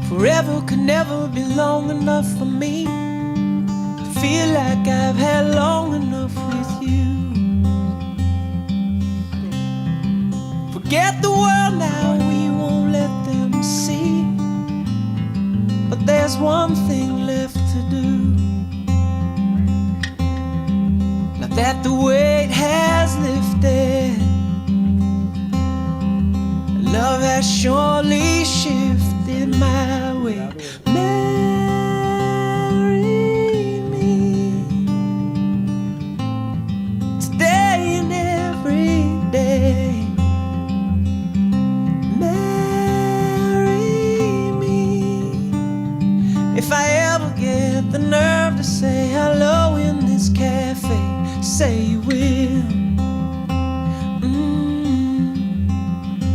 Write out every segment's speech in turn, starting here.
Forever could never be long enough for me to feel like I've had long enough with you. Forget the world now, we won't let them see. But there's one thing left to do. Now that the weight has lifted, love has surely shifted my way. Marry me today and every day. Marry me if I ever get the nerve to say hello in this cafe. Say you will.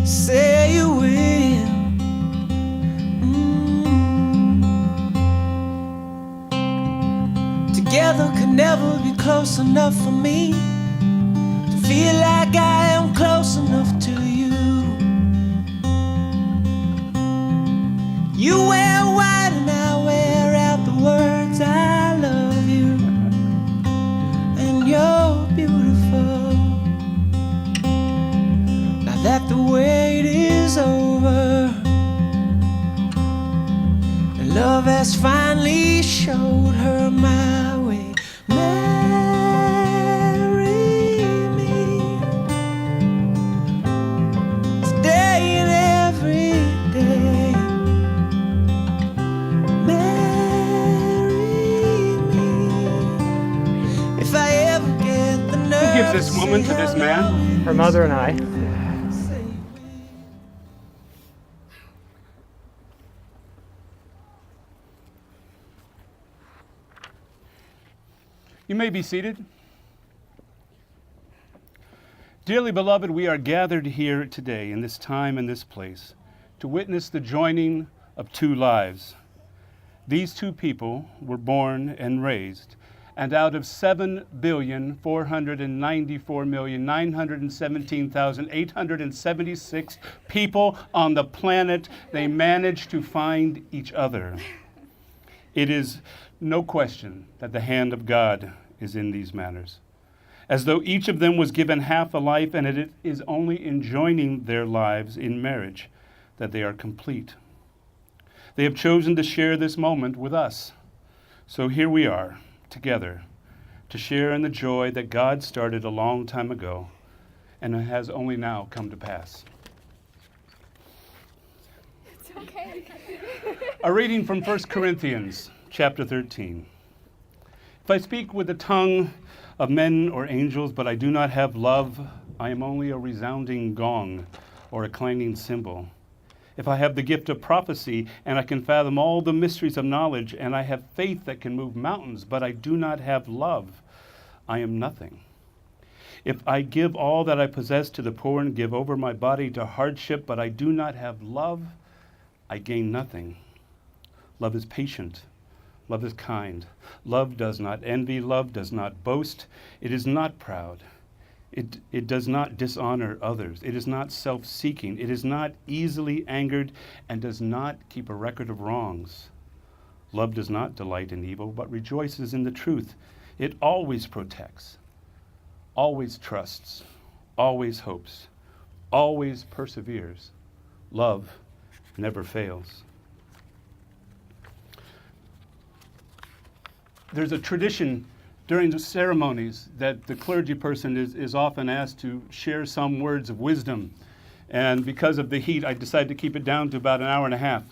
Say you will. Together could never be close enough for me to feel like I am close enough to you. You wear white and I wear out the words I love you, and you're beautiful. Now that the wait is over and love has finally showed her my way. Marry me today and every day. Marry me if I ever this woman to this man? Her mother and I. You may be seated. Dearly beloved, we are gathered here today in this time and this place to witness the joining of two lives. These two people were born and raised, and out of 7,494,917,876 people on the planet, they managed to find each other. It is no question that the hand of God is in these matters, as though each of them was given half a life, and it is only in joining their lives in marriage that they are complete. They have chosen to share this moment with us. So here we are, together, to share in the joy that God started a long time ago and has only now come to pass. It's okay. A reading from 1 Corinthians chapter 13. If I speak with the tongue of men or angels, but I do not have love, I am only a resounding gong or a clanging cymbal. If I have the gift of prophecy and I can fathom all the mysteries of knowledge, and I have faith that can move mountains, but I do not have love, I am nothing. If I give all that I possess to the poor and give over my body to hardship, but I do not have love, I gain nothing. Love is patient. Love is kind. Love does not envy. Love does not boast. It is not proud. It does not dishonor others. It is not self-seeking. It is not easily angered and does not keep a record of wrongs. Love does not delight in evil, but rejoices in the truth. It always protects, always trusts, always hopes, always perseveres. Love never fails. There's a tradition during the ceremonies that the clergy person is often asked to share some words of wisdom. And because of the heat, I decided to keep it down to about an hour and a half.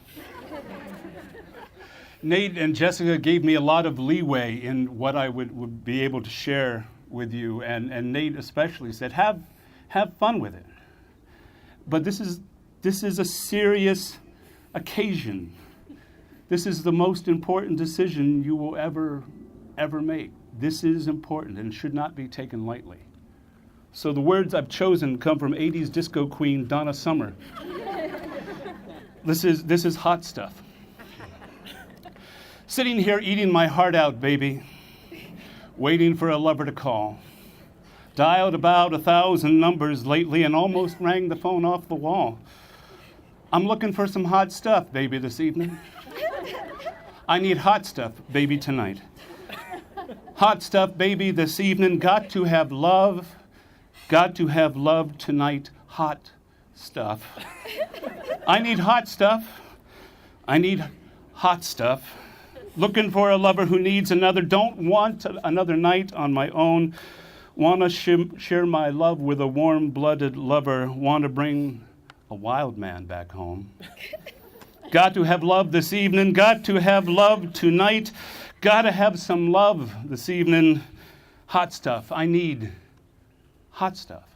Nate and Jessica gave me a lot of leeway in what I would be able to share with you. And Nate especially said, have fun with it. But this is a serious occasion. This is the most important decision you will ever make. This is important and should not be taken lightly. So the words I've chosen come from 80s disco queen Donna Summer. This is hot stuff. Sitting here eating my heart out, baby, waiting for a lover to call. Dialed about 1,000 numbers lately and almost rang the phone off the wall. I'm looking for some hot stuff, baby, this evening. I need hot stuff, baby, tonight. Hot stuff, baby, this evening. Got to have love. Got to have love tonight. Hot stuff. I need hot stuff. I need hot stuff. Looking for a lover who needs another. Don't want another night on my own. Want to share my love with a warm-blooded lover. Want to bring a wild man back home. Got to have love this evening. Got to have love tonight. Got to have some love this evening. Hot stuff. I need hot stuff.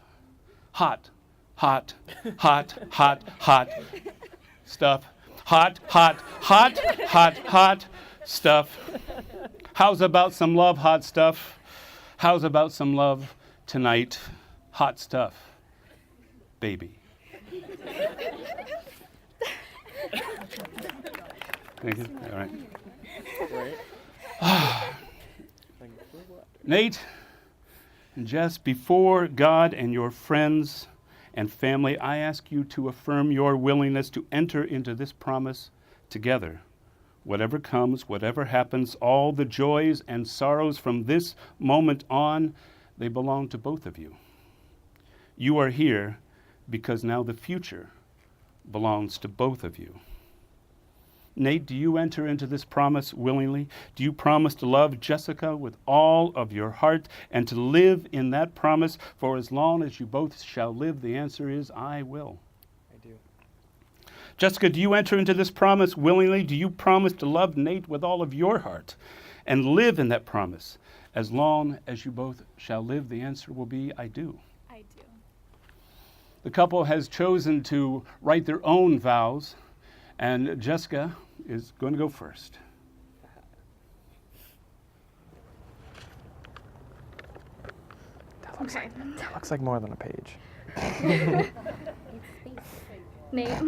Hot, hot, hot, hot, hot stuff. Hot, hot, hot, hot, hot stuff. How's about some love, hot stuff? How's about some love tonight? Hot stuff. Baby. Thank you. All right. Nate and Jess, before God and your friends and family, I ask you to affirm your willingness to enter into this promise together. Whatever comes, whatever happens, all the joys and sorrows from this moment on, they belong to both of you. You are here because now the future belongs to both of you. Nate, do you enter into this promise willingly? Do you promise to love Jessica with all of your heart and to live in that promise for as long as you both shall live? The answer is, I will. I do. Jessica, do you enter into this promise willingly? Do you promise to love Nate with all of your heart and live in that promise As long as you both shall live, the answer will be, I do. I do. The couple has chosen to write their own vows, and Jessica is going to go first. Okay. That looks like more than a page. Nate,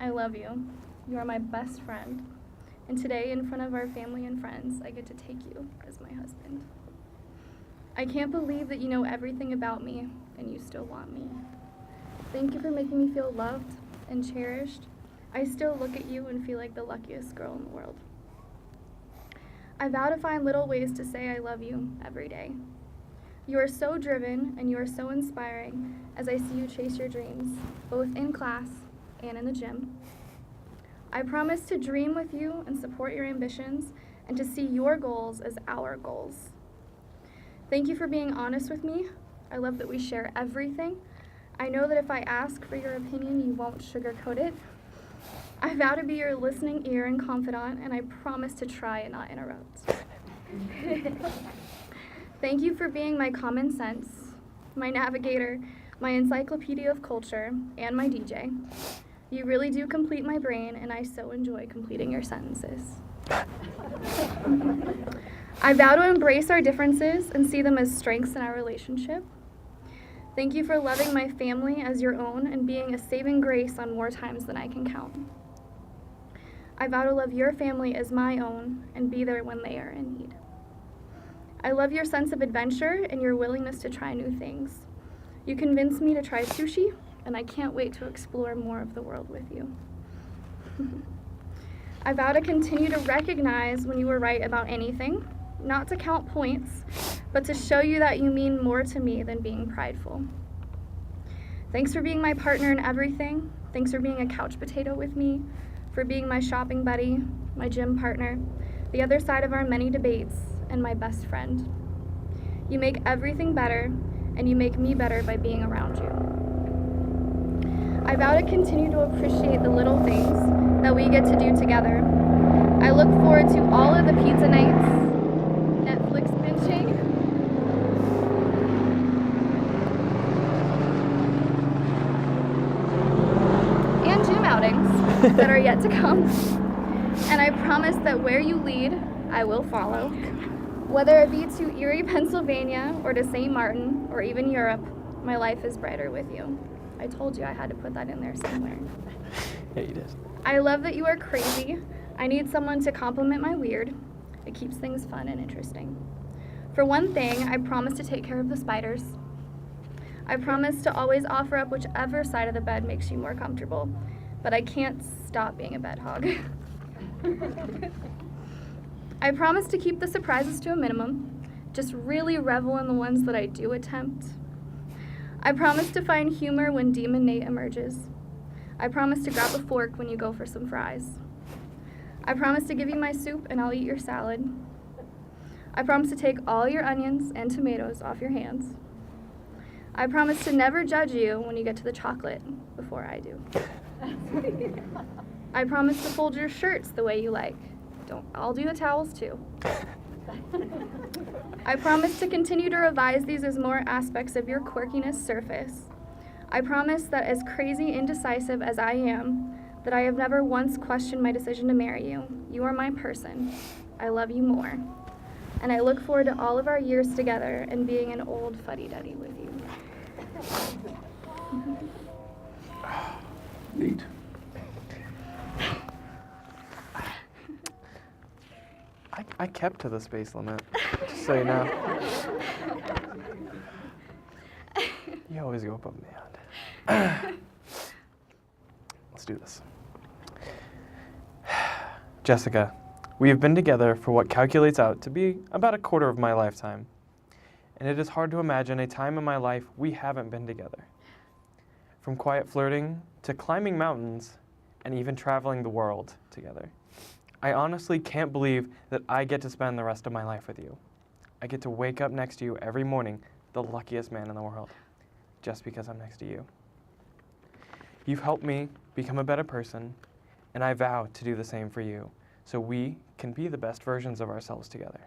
I love you. You are my best friend. And today, in front of our family and friends, I get to take you as my husband. I can't believe that you know everything about me and you still want me. Thank you for making me feel loved and cherished. I still look at you and feel like the luckiest girl in the world. I vow to find little ways to say I love you every day. You are so driven and you are so inspiring as I see you chase your dreams, both in class and in the gym. I promise to dream with you and support your ambitions and to see your goals as our goals. Thank you for being honest with me. I love that we share everything. I know that if I ask for your opinion, you won't sugarcoat it. I vow to be your listening ear and confidant, and I promise to try and not interrupt. Thank you for being my common sense, my navigator, my encyclopedia of culture, and my DJ. You really do complete my brain, and I so enjoy completing your sentences. I vow to embrace our differences and see them as strengths in our relationship. Thank you for loving my family as your own and being a saving grace on more times than I can count. I vow to love your family as my own and be there when they are in need. I love your sense of adventure and your willingness to try new things. You convinced me to try sushi, and I can't wait to explore more of the world with you. I vow to continue to recognize when you were right about anything, not to count points, but to show you that you mean more to me than being prideful. Thanks for being my partner in everything. Thanks for being a couch potato with me, for being my shopping buddy, my gym partner, the other side of our many debates, and my best friend. You make everything better, and you make me better by being around you. I vow to continue to appreciate the little things that we get to do together. I look forward to all of the pizza nights, Netflix binging, and gym outings that are yet to come. And I promise that where you lead, I will follow. Whether it be to Erie, Pennsylvania, or to St. Martin, or even Europe, my life is brighter with you. I told you I had to put that in there somewhere. Yeah, you did. I love that you are crazy. I need someone to compliment my weird. It keeps things fun and interesting. For one thing, I promise to take care of the spiders. I promise to always offer up whichever side of the bed makes you more comfortable, but I can't stop being a bed hog. I promise to keep the surprises to a minimum, just really revel in the ones that I do attempt. I promise to find humor when Demon Nate emerges. I promise to grab a fork when you go for some fries. I promise to give you my soup and I'll eat your salad. I promise to take all your onions and tomatoes off your hands. I promise to never judge you when you get to the chocolate before I do. I promise to fold your shirts the way you like. I'll do the towels too. I promise to continue to revise these as more aspects of your quirkiness surface. I promise that as crazy indecisive as I am, that I have never once questioned my decision to marry you. You are my person. I love you more. And I look forward to all of our years together and being an old fuddy-duddy with you. Neat. I kept to the space limit, just so you know. You always go above and beyond. Let's do this. Jessica, we have been together for what calculates out to be about a quarter of my lifetime. And it is hard to imagine a time in my life we haven't been together. From quiet flirting to climbing mountains and even traveling the world together. I honestly can't believe that I get to spend the rest of my life with you. I get to wake up next to you every morning, the luckiest man in the world, just because I'm next to you. You've helped me become a better person, and I vow to do the same for you, so we can be the best versions of ourselves together.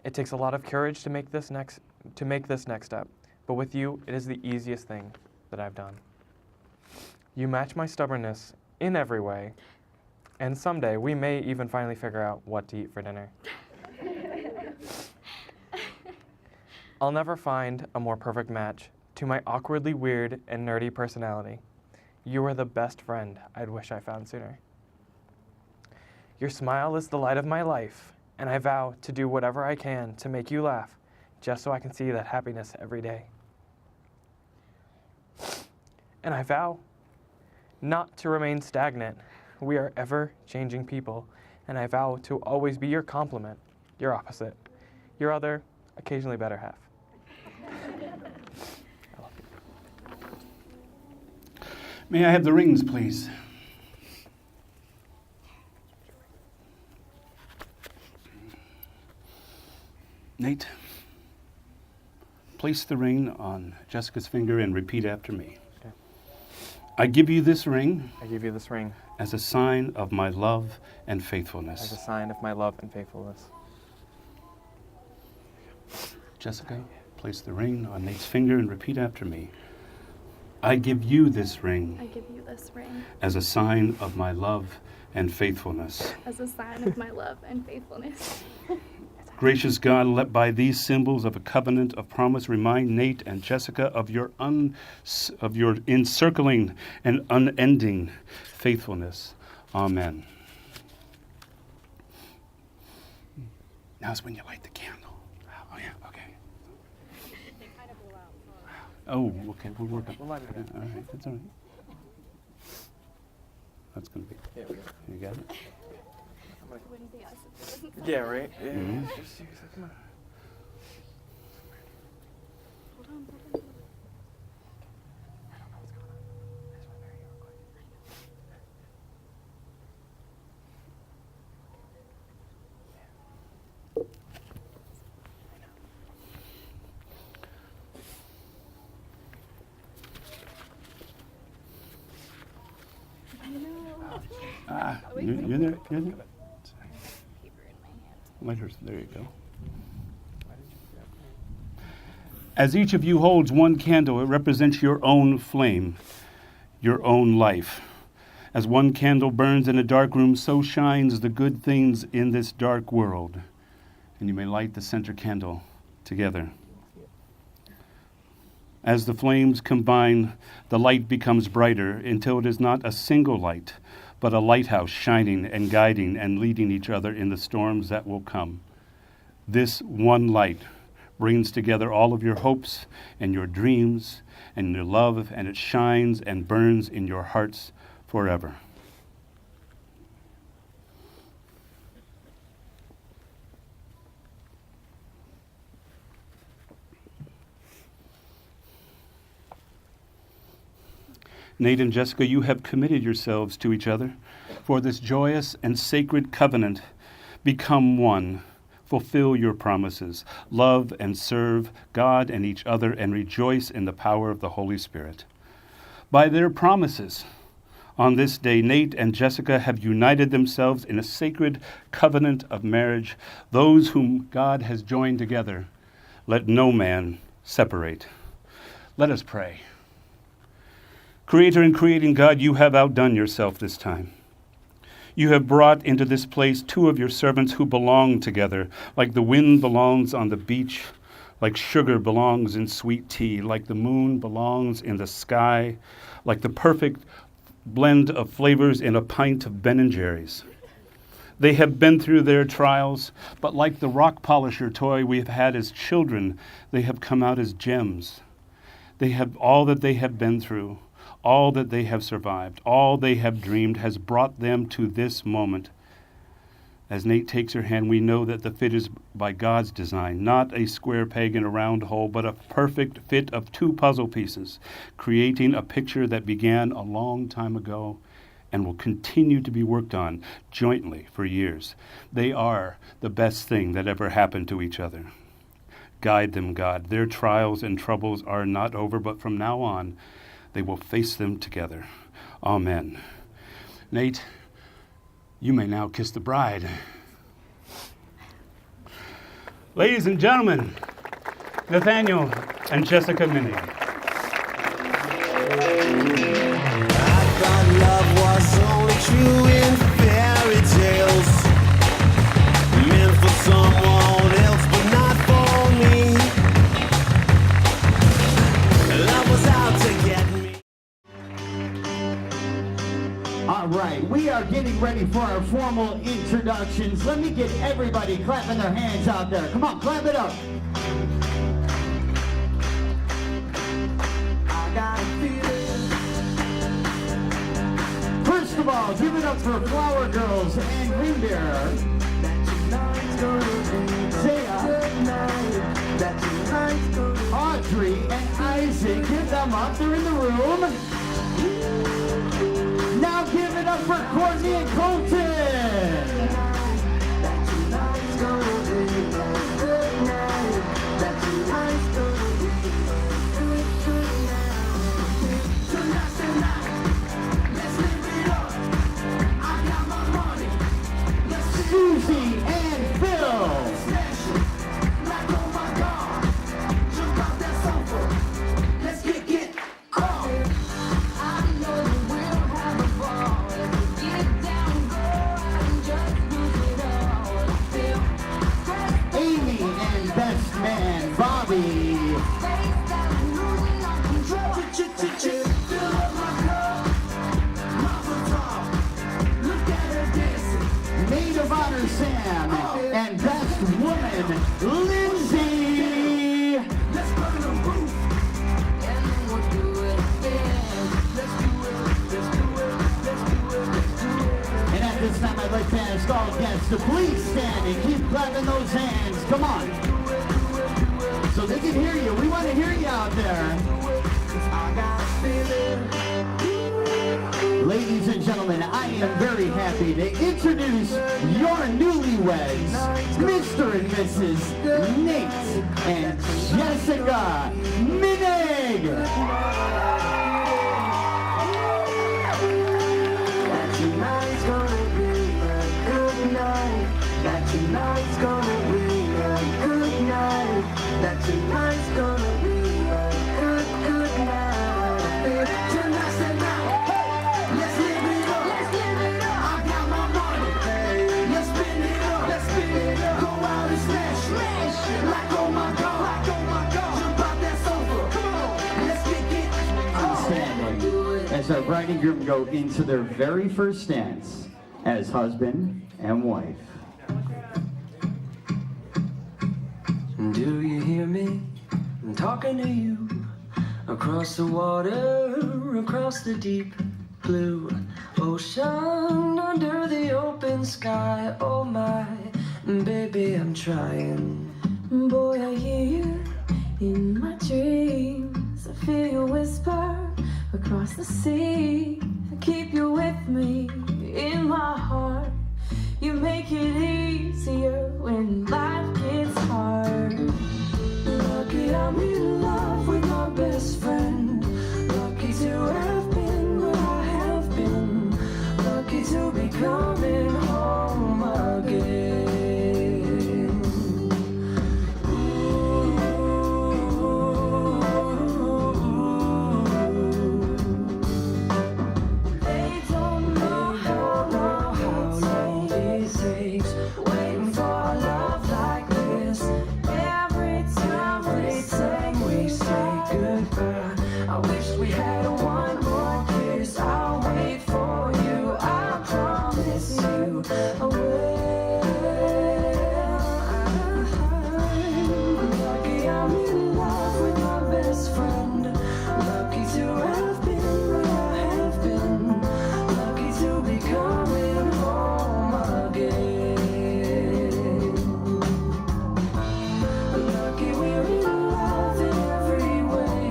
It takes a lot of courage to make this next step, but with you, it is the easiest thing that I've done. You match my stubbornness in every way, and someday we may even finally figure out what to eat for dinner. I'll never find a more perfect match to my awkwardly weird and nerdy personality. You are the best friend I'd wish I found sooner. Your smile is the light of my life, and I vow to do whatever I can to make you laugh, just so I can see that happiness every day. And I vow not to remain stagnant. We are ever-changing people, and I vow to always be your complement, your opposite, your other, occasionally better half. May I have the rings, please? Nate, place the ring on Jessica's finger and repeat after me. Okay. I give you this ring I give you this ring as a sign of my love and as a faithfulness. sign of my love and faithfulness. Jessica, place the ring on Nate's finger and repeat after me. I give you this ring I give you this ring as a sign of my love and faithfulness. as a sign of my love and faithfulness. Gracious God, let by these symbols of a covenant of promise remind Nate and Jessica of your encircling and unending faithfulness. Amen. Now's when you light the candle. Oh, yeah, okay. Oh, okay, we'll work on We'll light it again. All right, that's all right. That's going to be. There we go. You got it? It wouldn't be us if it wasn't. Yeah, right? Yeah. Mhm. Just use it. Come on. Hold on. I don't know what's going on. I just want to marry you real quick. I know. Ah, Wait, you're wait, there. You're there. Paper in my hand. Light hers. There you go. Why did you do that? As each of you holds one candle, it represents your own flame, your own life. As one candle burns in a dark room, so shines the good things in this dark world. And you may light the center candle together. As the flames combine, the light becomes brighter until it is not a single light, but a lighthouse shining and guiding and leading each other in the storms that will come. This one light brings together all of your hopes and your dreams and your love, and it shines and burns in your hearts forever. Nate and Jessica, you have committed yourselves to each other for this joyous and sacred covenant. Become one. Fulfill your promises. Love and serve God and each other, and rejoice in the power of the Holy Spirit. By their promises, on this day, Nate and Jessica have united themselves in a sacred covenant of marriage. Those whom God has joined together, let no man separate. Let us pray. Creator and creating God, you have outdone yourself this time. You have brought into this place two of your servants who belong together, like the wind belongs on the beach, like sugar belongs in sweet tea, like the moon belongs in the sky, like the perfect blend of flavors in a pint of Ben & Jerry's. They have been through their trials, but like the rock polisher toy we have had as children, they have come out as gems. They have all that they have been through. All that they have survived, all they have dreamed has brought them to this moment. As Nate takes her hand, we know that the fit is by God's design, not a square peg in a round hole, but a perfect fit of two puzzle pieces, creating a picture that began a long time ago and will continue to be worked on jointly for years. They are the best thing that ever happened to each other. Guide them, God. Their trials and troubles are not over, but from now on, they will face them together. Amen. Nate, you may now kiss the bride. Ladies and gentlemen, Nathaniel and Jessica Minnie. I thought love was only true in fairy tales, meant for someone else, but not for me. Love was out to get me. All right, we are getting ready for our formal introductions. Let me get everybody clapping their hands out there. Come on, clap it up. I got a feeling. First of all, give it up for Flower Girls and Reindeer. Zaya, Audrey, and Isaac. Give them up. They're in the room. Now give it up for Courtney and Colton. Susie and Phil. Amy and best man Bobby. Maid of honor Sam and best woman Lindsay. And at this time I'd like to ask all guests to please stand and keep clapping those hands. Come on. So they can hear you. We want to hear you out there. Ladies and gentlemen, I am very happy to introduce your newlyweds, Mr. and Mrs. Nate and Jessica Minnig. Tonight's gonna be a good night. That tonight's gonna be a good night. That tonight's gonna be a good night. Tonight's the night. Let's live it up. Let's live it up. I got my money. Let's spin it up. Let's spin it up. Go out and smash, smash. Like oh my god, like oh my god. Jump out that sofa. Come on. Let's kick it. Standing as our bride and groom go into their very first dance as husband and wife. Do you hear me? I'm talking to you. Across the water, across the deep blue ocean, under the open sky. Oh my, baby, I'm trying. Boy, I hear you in my dreams. I feel you whisper across the sea. I keep you with me in my heart. You make it easier when life gets hard. Lucky I'm in love with my best friend. Lucky to have been where I have been. Lucky to be coming home again. They don't know how long it takes waiting for love like this. Every time we sing, we say goodbye. I wish we had one more kiss. I'll wait for you. I promise you I will. Lucky I'm in love with my best friend. Lucky to have been where I have been. Lucky to be coming home again. Lucky we're in love in every way.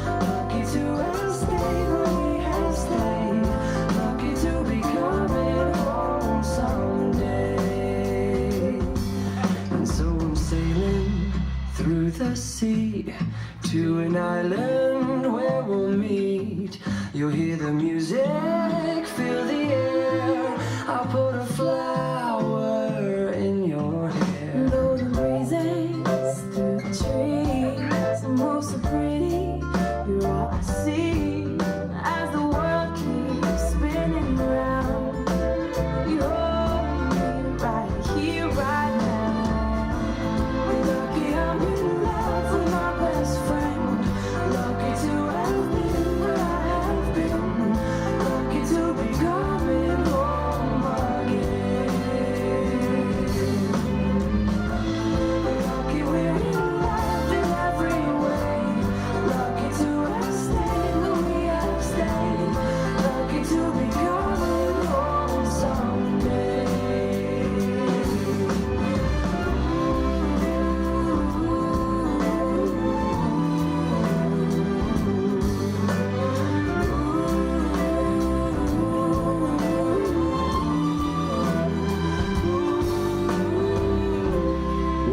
Lucky to have stayed where we have stayed. Lucky to be coming home someday. And so I'm sailing through the sea to an island where we'll meet. You'll hear the music, feel the air. I'll put a flower in your hair. Though the breezes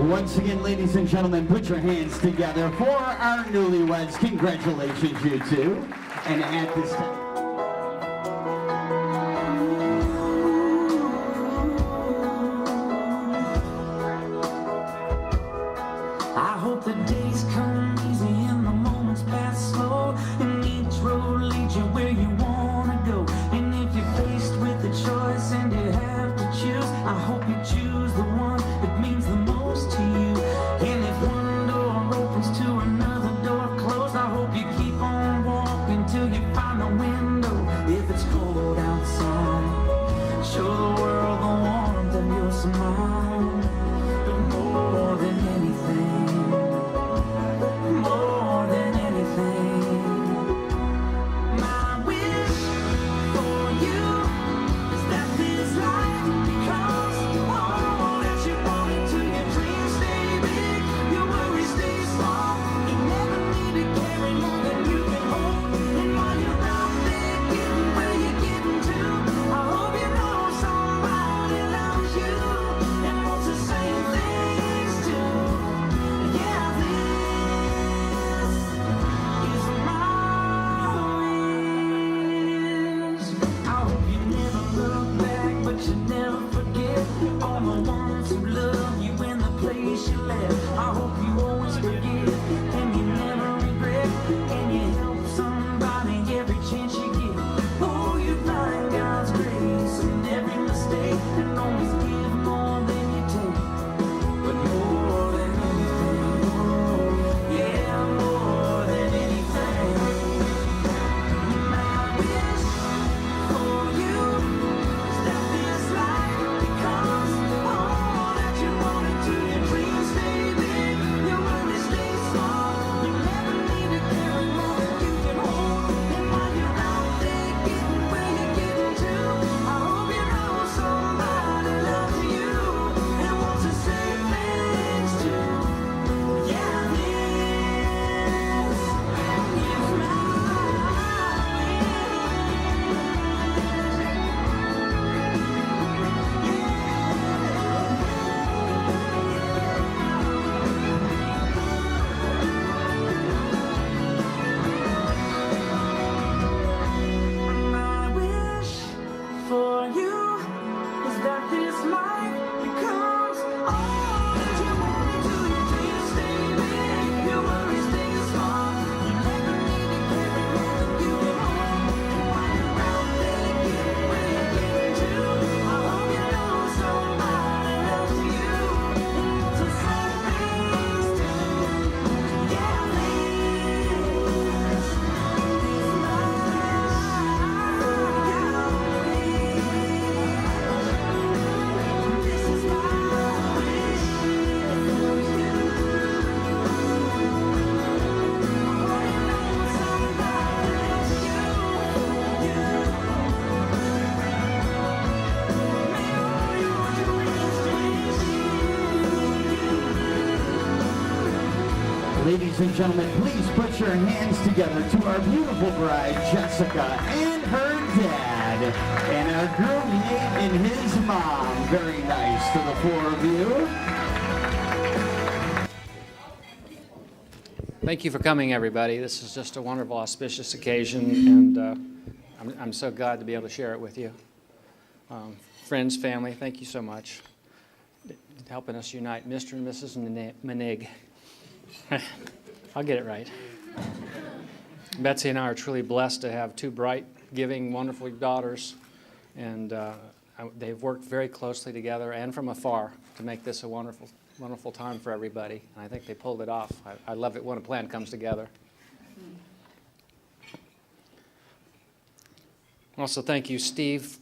Once again, ladies and gentlemen, put your hands together for our newlyweds. Congratulations, you two. And at this time. I hope the days come easy and the moments pass slow, and each road leads you where you wanna go. And if you're faced with a choice and you have to choose, I hope you choose the one that means the most to you. And if one door opens to another door closed, I hope you keep on walking till you find a window. If it's cold outside, show the world the warmth of your smile. But more than anything, more than anything, my wish for you is that this life becomes all that you want it to. Your dreams stay big, your worries stay small. You never need to carry more than you can hold. And while you're out there getting where you're getting to, I hope you know somebody loves you and wants the same things too. Yeah, this is my wish. I hope you never look back, but you never forget all the ones who love you in the place you left. I hope you always forgive and you never regret, and you help somebody every chance you get. Oh, you find God's grace in every mistake, and always give more than you take. But more than anything, yeah, more than anything, my wish for you is that this life becomes all that you want it to. Your dreams stay big, your worries stay small. You never need to carry more than you can hold. And while you're out there getting where you're getting to, I hope you know somebody loves you and wants the same things too. Yeah, this is my My wish for you is that this life becomes all that you want it to. Your dreams stay big, your worries stay small. You never need to carry more than you can hold. And while you're out there getting where you're getting to, I hope you know somebody loves you and wants the same things too. Yeah, this is Ladies and gentlemen, please put your hands together to our beautiful bride, Jessica, and her dad, and our groom, Nate, and his mom. Very nice to the four of you. Thank you for coming, everybody. This is just a wonderful, auspicious occasion, and I'm so glad to be able to share it with you. Friends, family, thank you so much for helping us unite. Mr. and Mrs. Menig. I'll get it right. Betsy and I are truly blessed to have two bright, giving, wonderful daughters, and they've worked very closely together and from afar to make this a wonderful, wonderful time for everybody. And I think they pulled it off. I love it when a plan comes together. Also, thank you, Steve,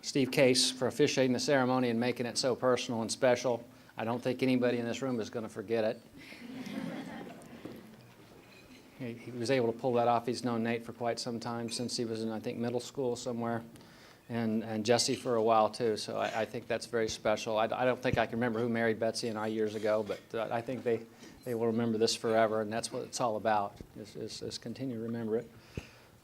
Steve Case, for officiating the ceremony and making it so personal and special. I don't think anybody in this room is going to forget it. He was able to pull that off. He's known Nate for quite some time, since he was in, I think, middle school somewhere, and Jesse for a while too. So I think that's very special. I don't think I can remember who married Betsy and I years ago, but I think they will remember this forever, and that's what it's all about, is continue to remember it.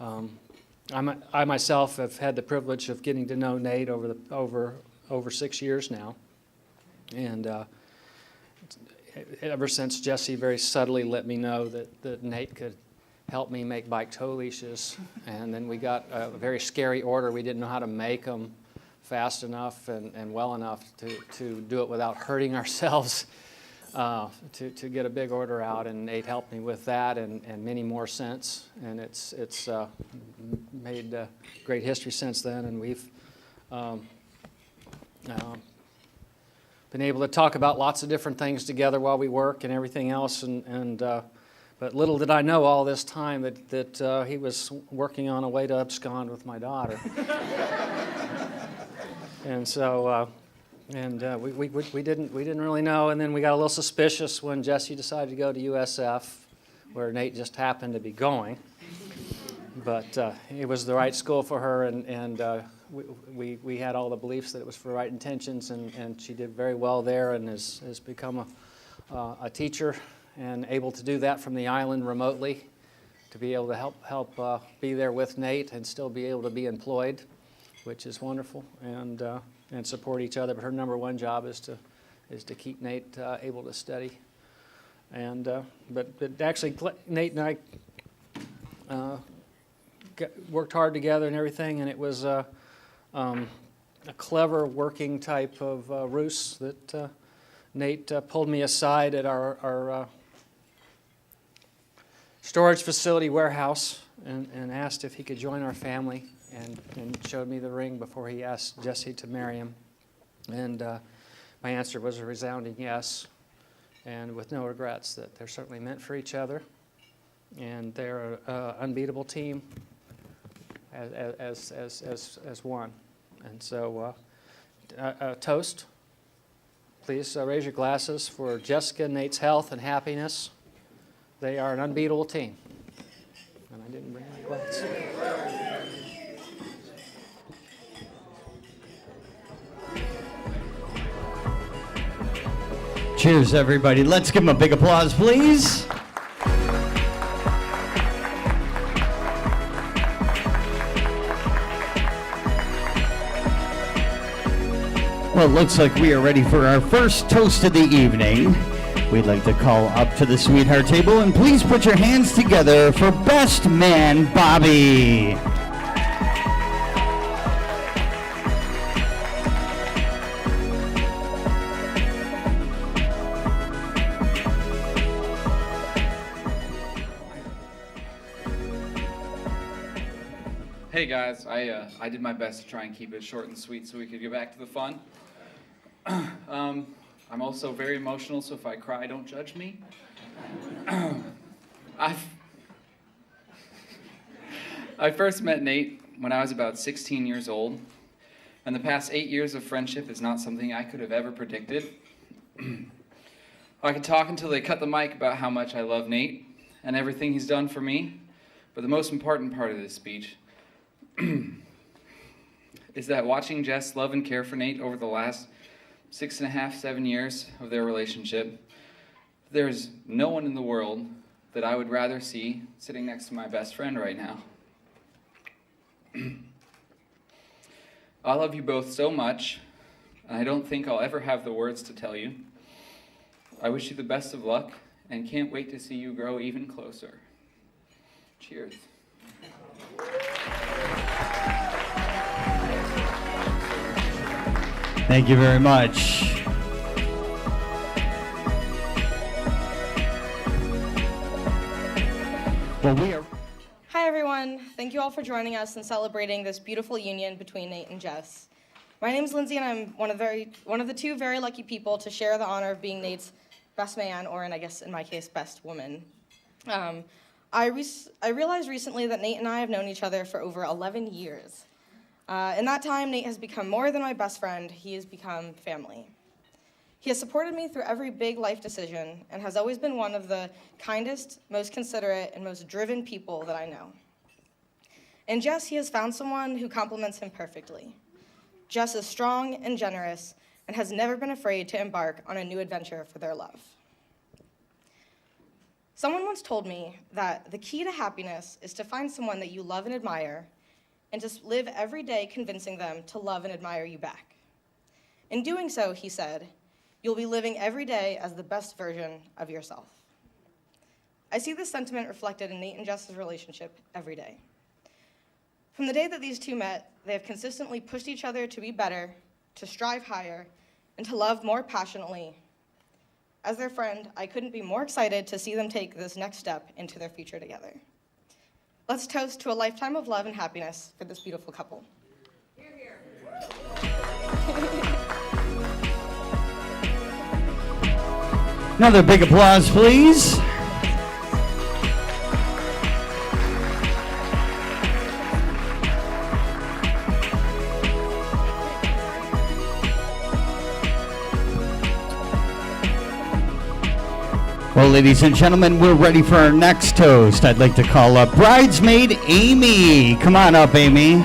I myself have had the privilege of getting to know Nate over 6 years now, And ever since Jesse very subtly let me know that Nate could help me make bike tow leashes, and then we got a very scary order. We didn't know how to make them fast enough and well enough to do it without hurting ourselves, to get a big order out, and Nate helped me with that and many more since, and it's made great history since then, and we've been able to talk about lots of different things together while we work and everything else, but little did I know all this time that he was working on a way to abscond with my daughter. And so, we didn't really know, and then we got a little suspicious when Jesse decided to go to USF, where Nate just happened to be going. But it was the right school for her, and we had all the beliefs that it was for the right intentions, and she did very well there, and has become a teacher, and able to do that from the island remotely, to be able to help be there with Nate and still be able to be employed, which is wonderful, and support each other. But her number one job is to keep Nate able to study, and but actually Nate and I worked hard together and everything, and it was a clever working type of ruse that Nate pulled me aside at our storage facility warehouse and asked if he could join our family, and showed me the ring before he asked Jesse to marry him. And my answer was a resounding yes, and with no regrets, that they're certainly meant for each other, and they're an unbeatable team as one. And so toast. Please raise your glasses for Jessica and Nate's health and happiness. They are an unbeatable team. And I didn't bring my glass. Cheers, everybody. Let's give them a big applause, please. Well, it looks like we are ready for our first toast of the evening. We'd like to call up to the sweetheart table, and please put your hands together for Best Man Bobby. Hey guys, I did my best to try and keep it short and sweet so we could get back to the fun. I'm also very emotional, so if I cry, don't judge me. I first met Nate when I was about 16 years old, and the past 8 years of friendship is not something I could have ever predicted. I could talk until they cut the mic about how much I love Nate and everything he's done for me, but the most important part of this speech is that watching Jess love and care for Nate over the last 6.5, 7 years of their relationship, there's no one in the world that I would rather see sitting next to my best friend right now. I love you both so much, and I don't think I'll ever have the words to tell you. I wish you the best of luck, and can't wait to see you grow even closer. Cheers. Thank you very much. Well, we are... Hi, everyone. Thank you all for joining us and celebrating this beautiful union between Nate and Jess. My name's Lindsay, and I'm one of the two very lucky people to share the honor of being Nate's best man, or in my case, best woman. I realized recently that Nate and I have known each other for over 11 years. In that time, Nate has become more than my best friend. He has become family. He has supported me through every big life decision and has always been one of the kindest, most considerate, and most driven people that I know. In Jess, he has found someone who complements him perfectly. Jess is strong and generous and has never been afraid to embark on a new adventure for their love. Someone once told me that the key to happiness is to find someone that you love and admire and to live every day convincing them to love and admire you back. In doing so, he said, you'll be living every day as the best version of yourself. I see this sentiment reflected in Nate and Jess's relationship every day. From the day that these two met, they have consistently pushed each other to be better, to strive higher, and to love more passionately. As their friend, I couldn't be more excited to see them take this next step into their future together. Let's toast to a lifetime of love and happiness for this beautiful couple. Hear, hear. Another big applause, please. Well, ladies and gentlemen, we're ready for our next toast. I'd like to call up bridesmaid Amy. Come on up, Amy.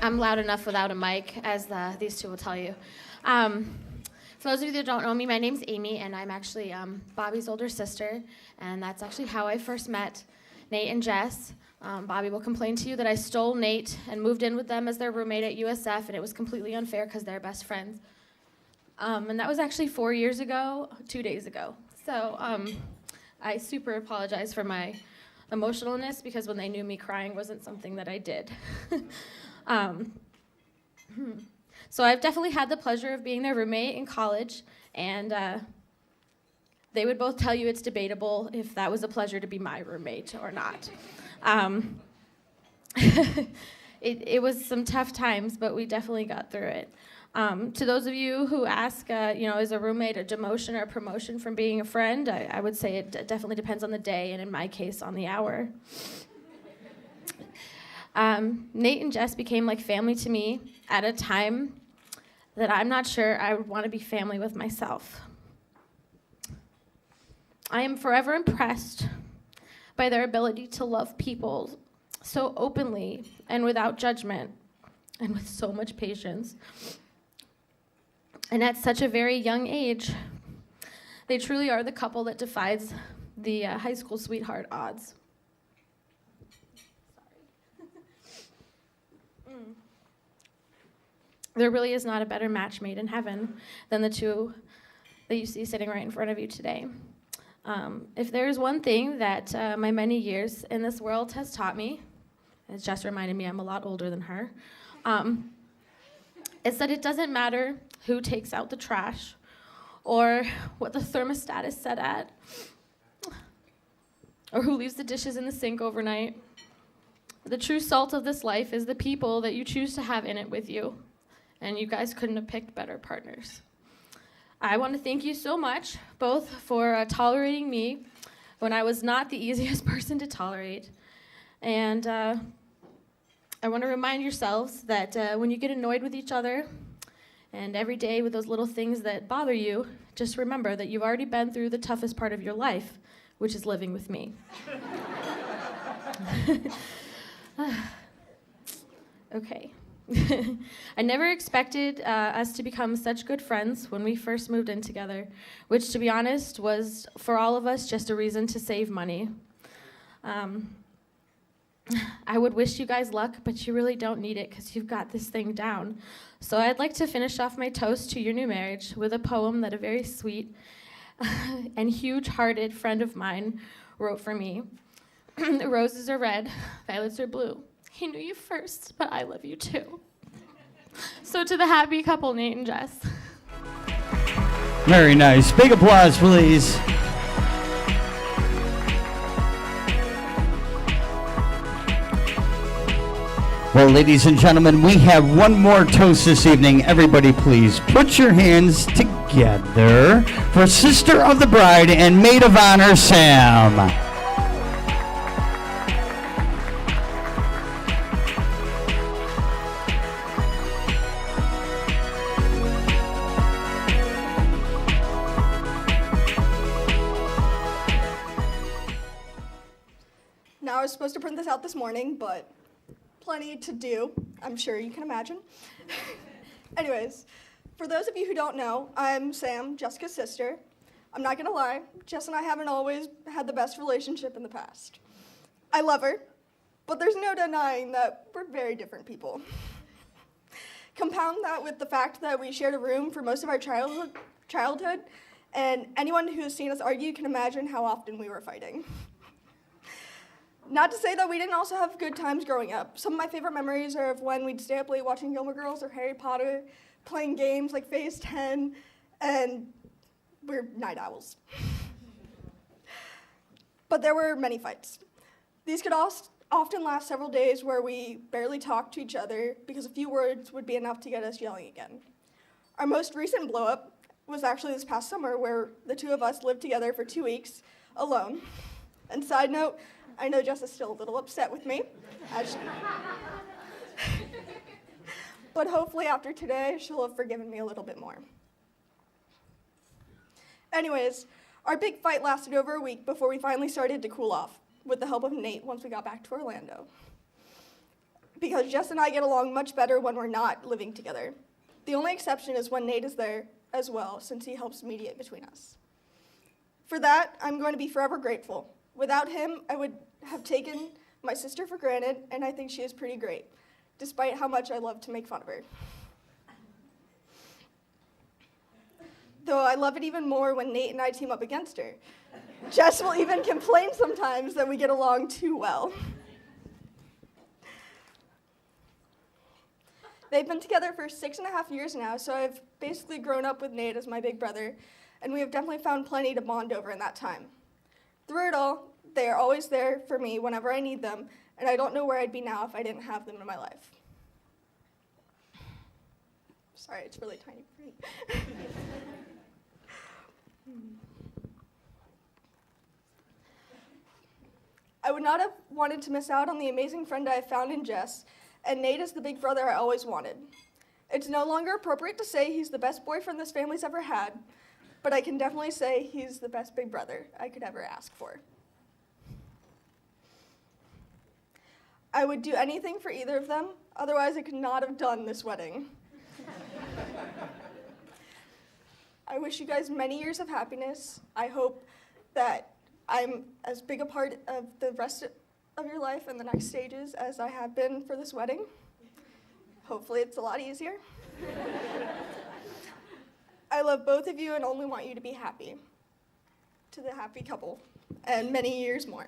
I'm loud enough without a mic, as these two will tell you. For those of you that don't know me, my name's Amy, and I'm actually Bobby's older sister, and that's actually how I first met Nate and Jess. Bobby will complain to you that I stole Nate and moved in with them as their roommate at USF, and it was completely unfair because they're best friends. And that was actually 4 years ago, 2 days ago. So I super apologize for my emotionalness, because when they knew me, crying wasn't something that I did. So I've definitely had the pleasure of being their roommate in college, and they would both tell you it's debatable if that was a pleasure to be my roommate or not. It was some tough times, but we definitely got through it. To those of you who ask, is a roommate a demotion or a promotion from being a friend, I would say it definitely depends on the day, and in my case, on the hour. Nate and Jess became like family to me at a time that I'm not sure I would want to be family with myself. I am forever impressed by their ability to love people so openly and without judgment and with so much patience. And at such a very young age, they truly are the couple that defies the high school sweetheart odds. There really is not a better match made in heaven than the two that you see sitting right in front of you today. If there's one thing that my many years in this world has taught me, as Jess reminded me I'm a lot older than her, it's that it doesn't matter who takes out the trash or what the thermostat is set at or who leaves the dishes in the sink overnight. The true salt of this life is the people that you choose to have in it with you. And you guys couldn't have picked better partners. I want to thank you so much, both for tolerating me when I was not the easiest person to tolerate. And I want to remind yourselves that when you get annoyed with each other, and every day with those little things that bother you, just remember that you've already been through the toughest part of your life, which is living with me. Okay. I never expected us to become such good friends when we first moved in together, which, to be honest, was for all of us just a reason to save money. I would wish you guys luck, but you really don't need it because you've got this thing down. So I'd like to finish off my toast to your new marriage with a poem that a very sweet and huge-hearted friend of mine wrote for me. The roses are red, violets are blue. He knew you first, but I love you too. So to the happy couple, Nate and Jess. Very nice. Big applause, please. Well, ladies and gentlemen, we have one more toast this evening. Everybody, please put your hands together for Sister of the Bride and Maid of Honor, Sam. Now, I was supposed to print this out this morning, but plenty to do, I'm sure you can imagine. Anyways, for those of you who don't know, I'm Sam, Jessica's sister. I'm not gonna lie, Jess and I haven't always had the best relationship in the past. I love her, but there's no denying that we're very different people. Compound that with the fact that we shared a room for most of our childhood, and anyone who's seen us argue can imagine how often we were fighting. Not to say that we didn't also have good times growing up. Some of my favorite memories are of when we'd stay up late watching Gilmore Girls or Harry Potter, playing games like Phase 10, and we're night owls. But there were many fights. These could often last several days where we barely talked to each other because a few words would be enough to get us yelling again. Our most recent blow-up was actually this past summer where the two of us lived together for 2 weeks alone. And side note, I know Jess is still a little upset with me. But hopefully after today, she'll have forgiven me a little bit more. Anyways, our big fight lasted over a week before we finally started to cool off, with the help of Nate once we got back to Orlando. Because Jess and I get along much better when we're not living together. The only exception is when Nate is there as well, since he helps mediate between us. For that, I'm going to be forever grateful. Without him, I would have taken my sister for granted, and I think she is pretty great, despite how much I love to make fun of her. Though I love it even more when Nate and I team up against her. Jess will even complain sometimes that we get along too well. They've been together for 6.5 years now, so I've basically grown up with Nate as my big brother, and we have definitely found plenty to bond over in that time. Through it all, they are always there for me whenever I need them, and I don't know where I'd be now if I didn't have them in my life. Sorry, it's really tiny for me. I would not have wanted to miss out on the amazing friend I have found in Jess, and Nate is the big brother I always wanted. It's no longer appropriate to say he's the best boyfriend this family's ever had, but I can definitely say he's the best big brother I could ever ask for. I would do anything for either of them, otherwise I could not have done this wedding. I wish you guys many years of happiness. I hope that I'm as big a part of the rest of your life and the next stages as I have been for this wedding. Hopefully it's a lot easier. I love both of you and only want you to be happy. To the happy couple, and many years more.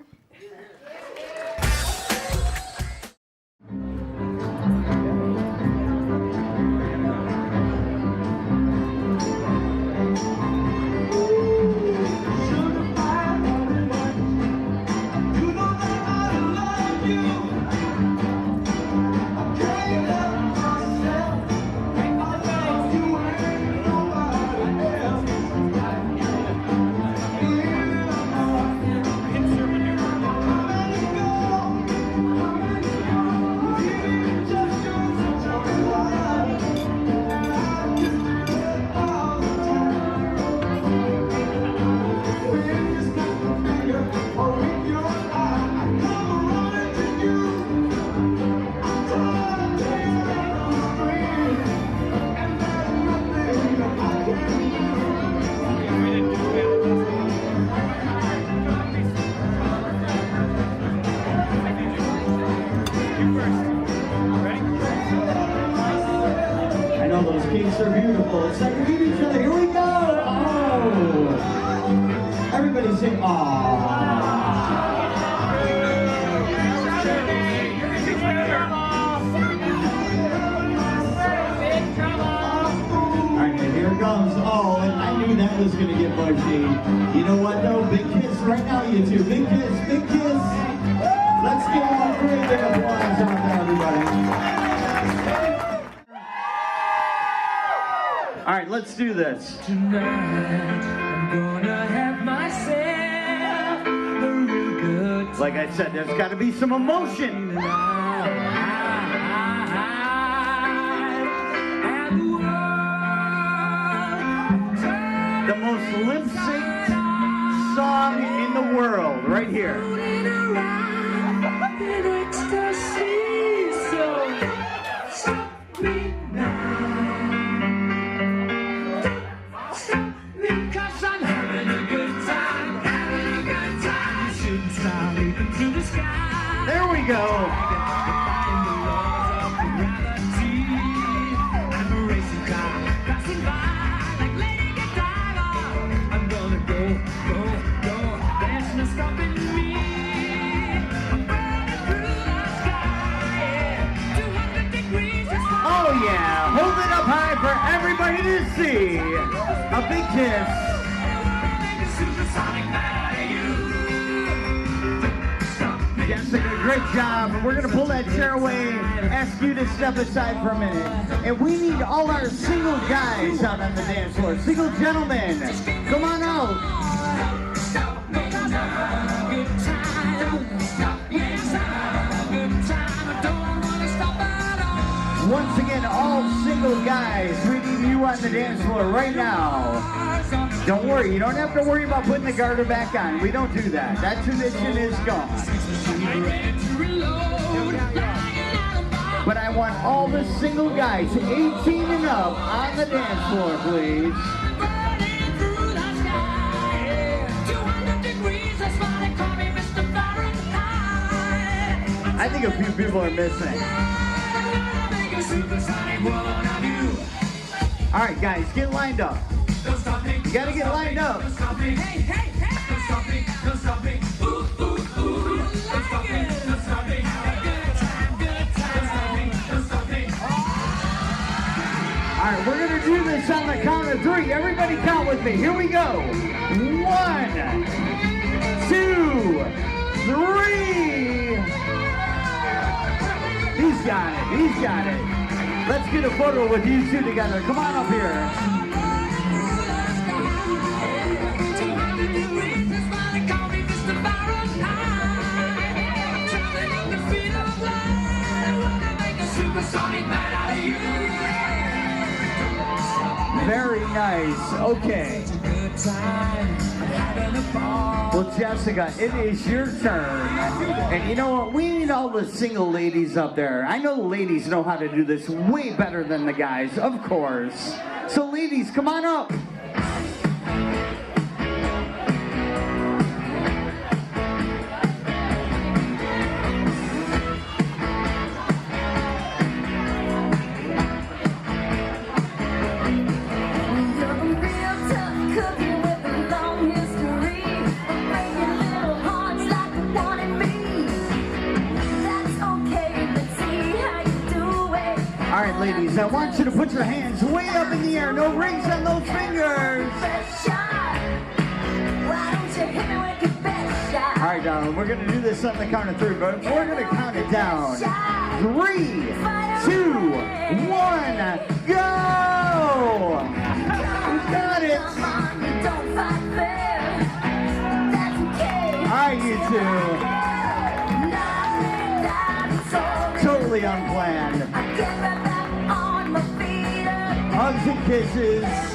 Are beautiful. It's like we meet each other. Here we go. Oh. Everybody say, aww. All right, here it comes. Oh, and I knew that was going to get mushy. You know what, though? Big kiss right now, you two. Big kiss, big kiss. Let's give them a great big applause out there, everybody. All right, let's do this. Tonight, I'm gonna have myself a real good time. Like I said, there's got to be some emotion. The most lip-synced song in the world, right here. To the sky. Oh yeah, hold it up high for everybody to see. A big kiss. Jessica, great job. We're gonna pull that chair away, ask you to step aside for a minute. And we need all our single guys out on the dance floor. Single gentlemen, come on out. Once again, all single guys, we need you on the dance floor right now. Don't worry, you don't have to worry about putting the garter back on. We don't do that. That tradition is gone. But I want all the single guys, 18 and up, on the dance floor, please. I think a few people are missing. All right, guys, get lined up. You gotta get lined up. All right, we're gonna do this on the count of 3. Everybody count with me. Here we go. 1, 2, 3. He's got it. He's got it. Let's get a photo with you two together. Come on up here. Very nice. Okay. Well, Jessica, it is your turn. And you know what? We need all the single ladies up there. I know the ladies know how to do this way better than the guys, of course. So ladies, come on up. All right, ladies, I want you to put your hands way up in the air. No rings on those fingers. All right, darling, we're going to do this on the count of 3, but we're going to count it down. 3, 2, 1, go! You got it. All right, you two. Totally unplanned. Hugs and kisses.